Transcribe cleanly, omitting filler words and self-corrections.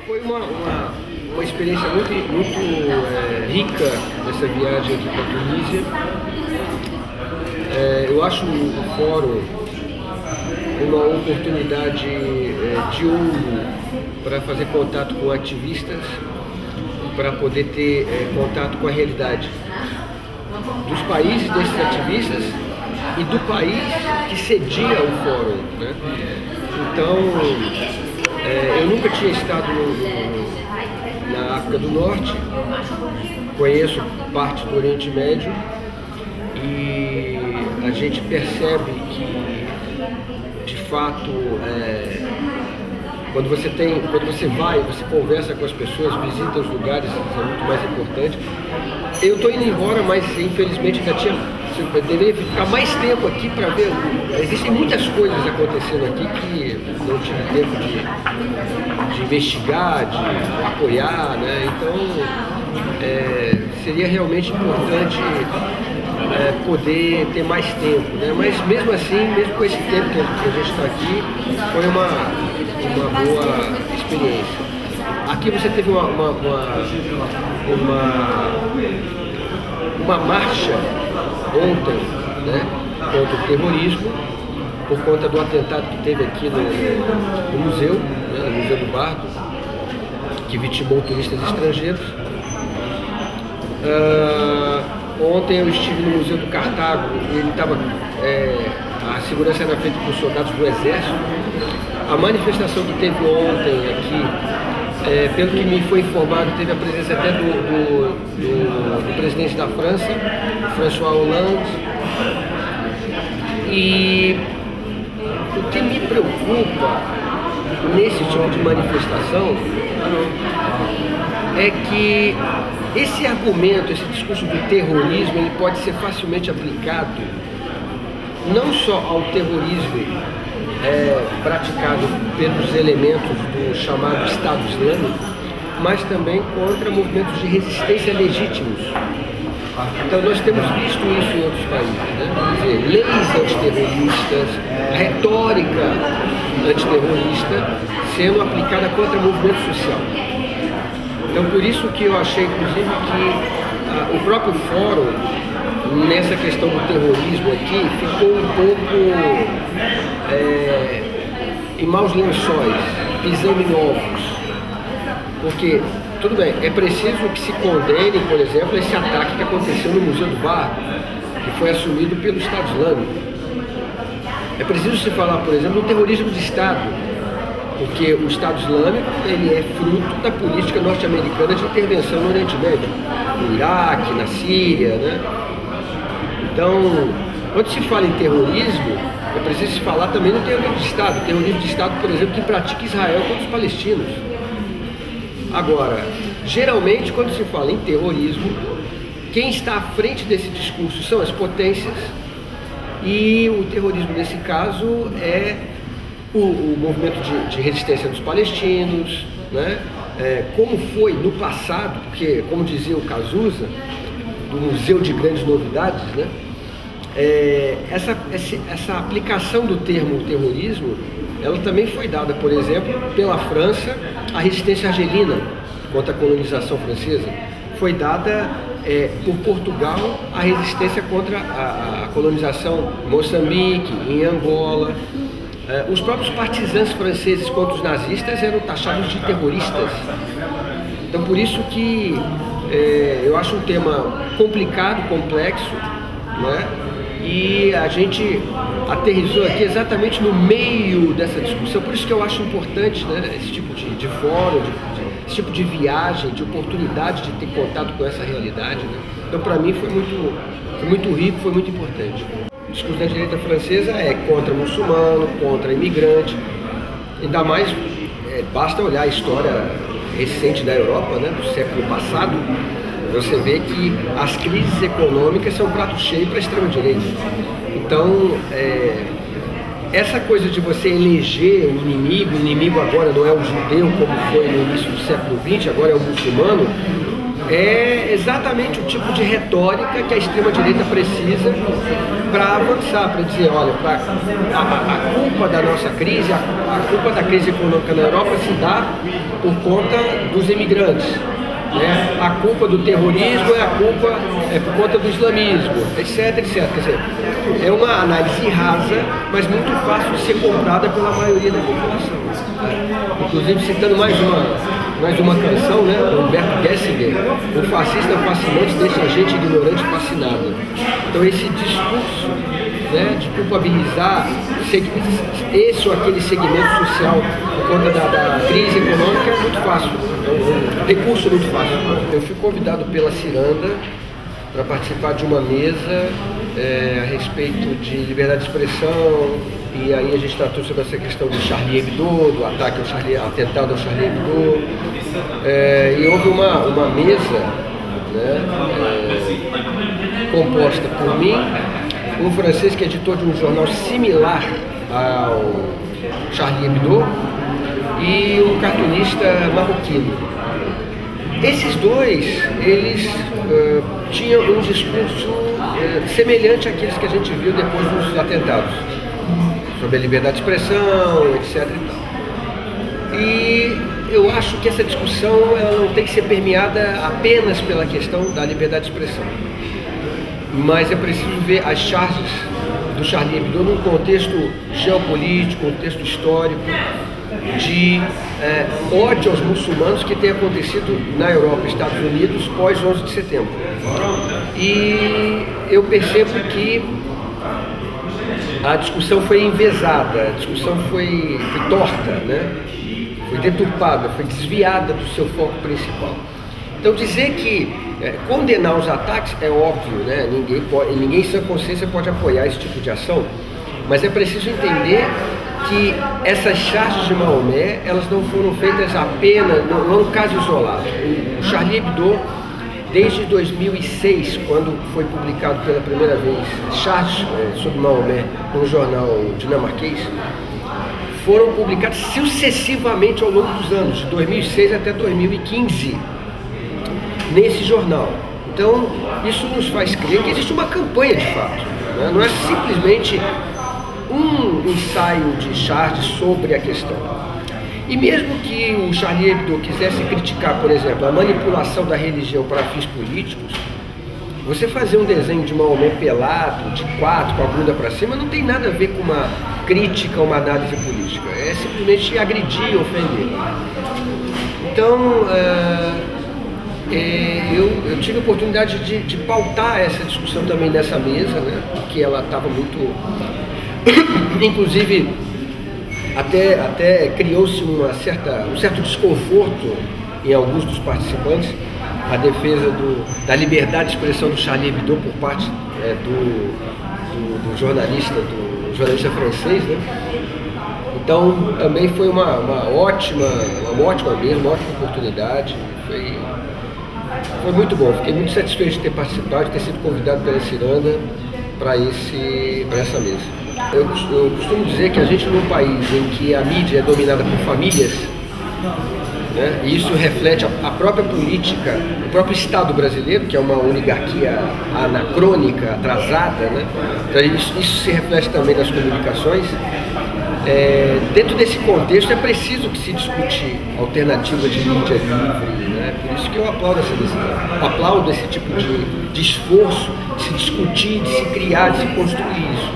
Foi uma experiência muito rica essa viagem aqui para a Tunísia. Eu acho o fórum uma oportunidade de ouro para fazer contato com ativistas, para poder ter contato com a realidade dos países desses ativistas e do país que cedia o fórum, né? Então, eu nunca tinha estado na África do Norte, conheço parte do Oriente Médio e a gente percebe que, de fato, quando você vai, você conversa com as pessoas, visita os lugares, isso é muito mais importante. Eu estou indo embora, mas infelizmente eu deveria ficar mais tempo aqui para ver. Existem muitas coisas acontecendo aqui que não tive tempo de investigar, de apoiar, né? Então seria realmente importante poder ter mais tempo, né? Mas mesmo assim, mesmo com esse tempo que a gente está aqui, foi uma boa experiência. Aqui você teve uma marcha ontem, né, contra o terrorismo, por conta do atentado que teve aqui no museu, né, no Museu do Bardo, que vitimou turistas estrangeiros. Ontem eu estive no Museu do Cartago e ele estava, a segurança era feita por soldados do Exército. A manifestação que teve ontem aqui, pelo que me foi informado, teve a presença até do presidente da França, François Hollande. E o que me preocupa nesse tipo de manifestação é que esse argumento, esse discurso do terrorismo, ele pode ser facilmente aplicado não só ao terrorismo praticado pelos elementos do chamado Estado Islâmico, mas também contra movimentos de resistência legítimos. Então nós temos visto isso em outros países, né? Quer dizer, leis antiterroristas, retórica antiterrorista sendo aplicada contra movimento social. Então por isso que eu achei, inclusive, que o próprio fórum, nessa questão do terrorismo aqui, ficou um pouco em maus lençóis, pisando em ovos. Porque, tudo bem, é preciso que se condene, por exemplo, esse ataque que aconteceu no Museu do Bardo, que foi assumido pelo Estado Islâmico. É preciso se falar, por exemplo, do terrorismo de Estado, porque o Estado Islâmico ele é fruto da política norte-americana de intervenção no Oriente Médio, no Iraque, na Síria, né? Então, quando se fala em terrorismo, é preciso se falar também no terrorismo de Estado. O terrorismo de Estado, por exemplo, que pratica Israel contra os palestinos. Agora, geralmente, quando se fala em terrorismo, quem está à frente desse discurso são as potências, e o terrorismo, nesse caso, é o movimento de resistência dos palestinos, né? Como foi no passado, porque, como dizia o Cazuza, do Museu de Grandes Novidades, né? Essa aplicação do termo terrorismo, ela também foi dada, por exemplo, pela França, a resistência argelina contra a colonização francesa. Foi dada por Portugal a resistência contra a colonização em Moçambique, em Angola. Os próprios partisãs franceses contra os nazistas eram taxados de terroristas. Então por isso que eu acho um tema complicado, complexo, né? E a gente aterrissou aqui exatamente no meio dessa discussão. Por isso que eu acho importante, né, esse tipo de fórum, esse tipo de viagem, de oportunidade de ter contato com essa realidade, né? Então para mim foi muito rico, foi muito importante. O discurso da direita francesa é contra muçulmano, contra imigrante. Ainda mais, basta olhar a história recente da Europa, né, do século passado. Você vê que as crises econômicas são um prato cheio para a extrema-direita. Então, essa coisa de você eleger o inimigo agora não é o judeu, como foi no início do século XX, agora é o muçulmano, é exatamente o tipo de retórica que a extrema-direita precisa para avançar, para dizer, olha, a culpa da nossa crise, a culpa da crise econômica na Europa se dá por conta dos imigrantes. Né? A culpa do terrorismo é por conta do islamismo, etc, etc. Quer dizer, é uma análise rasa, mas muito fácil de ser comprada pela maioria da população. Inclusive, citando mais uma canção, né, do Humberto Gessinger, o fascista fascinante deixa a gente ignorante fascinada. Então, esse discurso, né, de culpabilizar esse ou aquele segmento social por conta da crise econômica é muito fácil, é um recurso muito fácil. Eu fui convidado pela Ciranda para participar de uma mesa a respeito de liberdade de expressão, e aí a gente tratou sobre essa questão do Charlie Hebdo, do atentado ao Charlie Hebdo, e houve uma mesa, né, composta por mim, um francês que é editor de um jornal similar ao Charlie Hebdo e um cartunista marroquino. Esses dois, eles tinham um discurso semelhante àqueles que a gente viu depois dos atentados, sobre a liberdade de expressão, etc. E eu acho que essa discussão ela não tem que ser permeada apenas pela questão da liberdade de expressão, mas é preciso ver as charges do Charlie Hebdo num contexto geopolítico, contexto histórico, de ódio aos muçulmanos que tem acontecido na Europa, Estados Unidos, pós 11 de setembro. E eu percebo que a discussão foi enviesada, a discussão foi torta, né? Foi deturpada, foi desviada do seu foco principal. Então dizer que condenar os ataques é óbvio, né? Ninguém em sua consciência pode apoiar esse tipo de ação, mas é preciso entender que essas charges de Maomé, elas não foram feitas apenas, não é um caso isolado. O Charlie Hebdo, desde 2006, quando foi publicado pela primeira vez charges sobre Maomé num jornal dinamarquês, foram publicadas sucessivamente ao longo dos anos, de 2006 até 2015, nesse jornal. Então, isso nos faz crer que existe uma campanha de fato, né? Não é simplesmente um ensaio de charges sobre a questão. E mesmo que o Charlie Hebdo quisesse criticar, por exemplo, a manipulação da religião para fins políticos, você fazer um desenho de Maomé pelado, de quatro, com a bunda para cima, não tem nada a ver com uma crítica, uma análise política. É simplesmente agredir, ofender. Então, eu tive a oportunidade de pautar essa discussão também nessa mesa, né, porque ela estava muito... Inclusive, até criou-se um certo desconforto em alguns dos participantes, a defesa da liberdade de expressão do Charlie Hebdo por parte do jornalista francês, né? Então também foi uma ótima mesa, uma ótima oportunidade, foi muito bom, fiquei muito satisfeito de ter participado, de ter sido convidado pela Ciranda para essa mesa. Eu costumo dizer que a gente, num país em que a mídia é dominada por famílias, né, e isso reflete a própria política, o próprio Estado brasileiro, que é uma oligarquia anacrônica, atrasada, né, então isso se reflete também nas comunicações. Dentro desse contexto é preciso que se discute alternativa de mídia livre, né? Por isso que eu aplaudo essa decisão. Aplaudo esse tipo de esforço de se discutir, de se criar, de se construir isso.